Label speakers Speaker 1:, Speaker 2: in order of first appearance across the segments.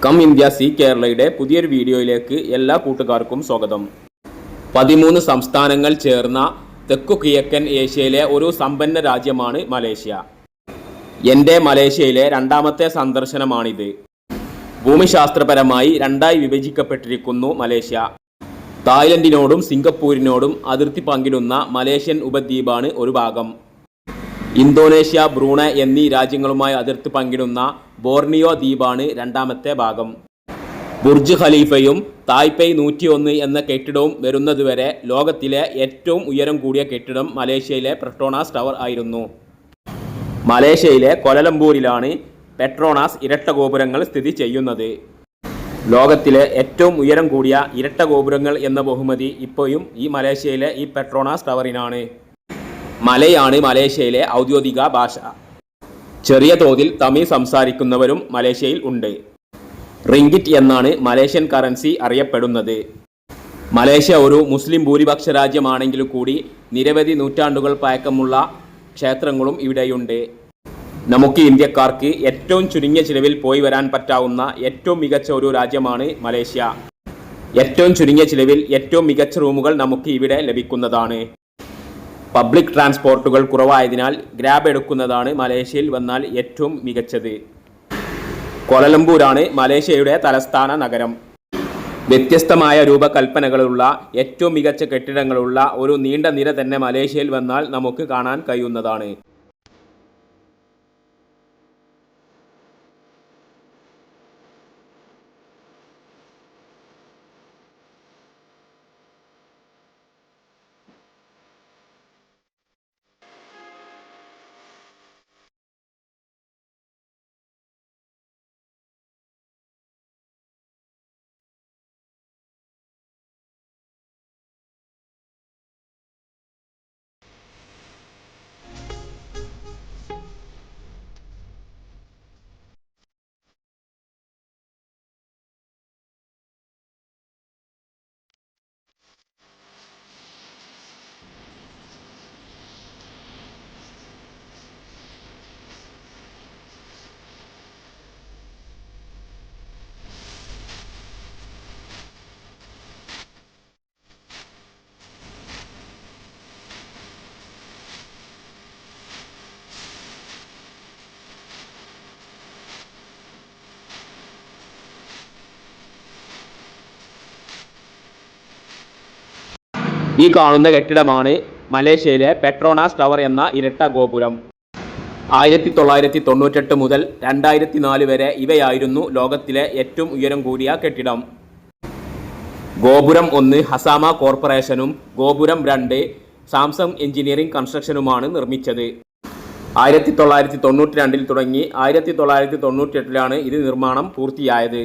Speaker 1: Come India C കേരളയുടെ പുതിയൊരു വീഡിയോയിലേക്ക് എല്ലാ കൂട്ടുകാർക്കും സ്വാഗതം. 13 സംസ്ഥാനങ്ങൾ ചേർന്ന തെക്കു കിഴക്കൻ ഏഷ്യയിലെ ഒരു സമ്പന്ന രാജ്യമാണ് മലേഷ്യ. എൻ്റെ മലേഷ്യയിലെ രണ്ടാമത്തെ സന്ദർശനമാണിത്. ഭൂമിശാസ്ത്രപരമായി രണ്ടായി വിഭജിക്കപ്പെട്ടിരിക്കുന്നു മലേഷ്യ. തായ്ലൻഡിനോടും സിംഗപ്പൂരിനോടും അതിർത്തി പങ്കിടുന്ന മലേഷ്യൻ ഉപദ്വീപാണ് ഒരു ഭാഗം. ഇന്തോനേഷ്യ, ബ്രൂണൈ എന്നീ രാജ്യങ്ങളുമായി അതിർത്തി പങ്കിടുന്ന ബോർണിയോ ദ്വീപാണ് രണ്ടാമത്തെ ഭാഗം. ബുർജ് ഖലീഫയും തായ്പേയ് 101 എന്ന കെട്ടിടവും വരുന്നതുവരെ ലോകത്തിലെ ഏറ്റവും ഉയരം കൂടിയ കെട്ടിടം മലേഷ്യയിലെ പെട്രോണാസ് ടവർ ആയിരുന്നു. മലേഷ്യയിലെ കോലലംപൂരിലാണ് പെട്രോണാസ് ഇരട്ട ഗോപുരങ്ങൾ സ്ഥിതി ചെയ്യുന്നത്. ലോകത്തിലെ ഏറ്റവും ഉയരം കൂടിയ ഇരട്ട ഗോപുരങ്ങൾ എന്ന ബഹുമതി ഇപ്പോഴും ഈ മലേഷ്യയിലെ ഈ പെട്രോണാസ് ടവറിനാണ്. മലയാണ് മലേഷ്യയിലെ ഔദ്യോഗിക ഭാഷ. ചെറിയ തോതിൽ തമിഴ് സംസാരിക്കുന്നവരും മലേഷ്യയിൽ ഉണ്ട്. റിങ്കിറ്റ് എന്നാണ് മലേഷ്യൻ കറൻസി അറിയപ്പെടുന്നത്. മലേഷ്യ ഒരു മുസ്ലിം ഭൂരിപക്ഷ രാജ്യമാണെങ്കിൽ കൂടി നിരവധി നൂറ്റാണ്ടുകൾ പഴക്കമുള്ള ക്ഷേത്രങ്ങളും ഇവിടെയുണ്ട്. നമുക്ക് ഇന്ത്യക്കാർക്ക് ഏറ്റവും ചുരുങ്ങിയ ചിലവിൽ പോയി വരാൻ പറ്റാവുന്ന ഏറ്റവും മികച്ച ഒരു രാജ്യമാണ് മലേഷ്യ. ഏറ്റവും ചുരുങ്ങിയ ചിലവിൽ ഏറ്റവും മികച്ച റൂമുകൾ നമുക്ക് ഇവിടെ ലഭിക്കുന്നതാണ്. പബ്ലിക് ട്രാൻസ്പോർട്ടുകൾ കുറവായതിനാൽ ഗ്രാബ് എടുക്കുന്നതാണ് മലേഷ്യയിൽ വന്നാൽ ഏറ്റവും മികച്ചത്. കോലലംപൂരാണ് മലേഷ്യയുടെ തലസ്ഥാന നഗരം. വ്യത്യസ്തമായ രൂപകൽപ്പനകളുള്ള ഏറ്റവും മികച്ച കെട്ടിടങ്ങളുള്ള ഒരു നീണ്ട നിര തന്നെ മലേഷ്യയിൽ വന്നാൽ നമുക്ക് കാണാൻ കഴിയുന്നതാണ്. ഈ കാണുന്ന കെട്ടിടമാണ് മലേഷ്യയിലെ പെട്രോണാസ് ടവർ എന്ന ഇരട്ട ഗോപുരം. 1998 മുതൽ 2004 വരെ ഇവയായിരുന്നു ലോകത്തിലെ ഏറ്റവും ഉയരം കൂടിയ കെട്ടിടം. ഗോപുരം 1 ഹസാമ കോർപ്പറേഷനും ഗോപുരം 2 സാംസങ് എഞ്ചിനീയറിംഗ് കൺസ്ട്രക്ഷനുമാണ് നിർമ്മിച്ചത്. 1992 തുടങ്ങി 1998 ഇത് നിർമ്മാണം പൂർത്തിയായത്.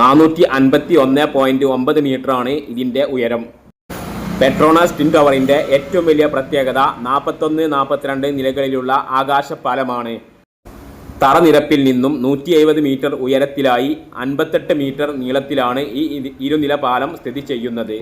Speaker 1: 451.9 മീറ്ററാണ് ഇതിൻ്റെ ഉയരം. പെട്രോണാസ് ട്വിൻ ടവറിൻ്റെ ഏറ്റവും വലിയ പ്രത്യേകത 41-42 നിലകളിലുള്ള ആകാശപാലമാണ്. തറനിരപ്പിൽ നിന്നും 170 മീറ്റർ ഉയരത്തിലായി 58 മീറ്റർ നീളത്തിലാണ് ഈ ഇരുനില പാലം സ്ഥിതി ചെയ്യുന്നത്.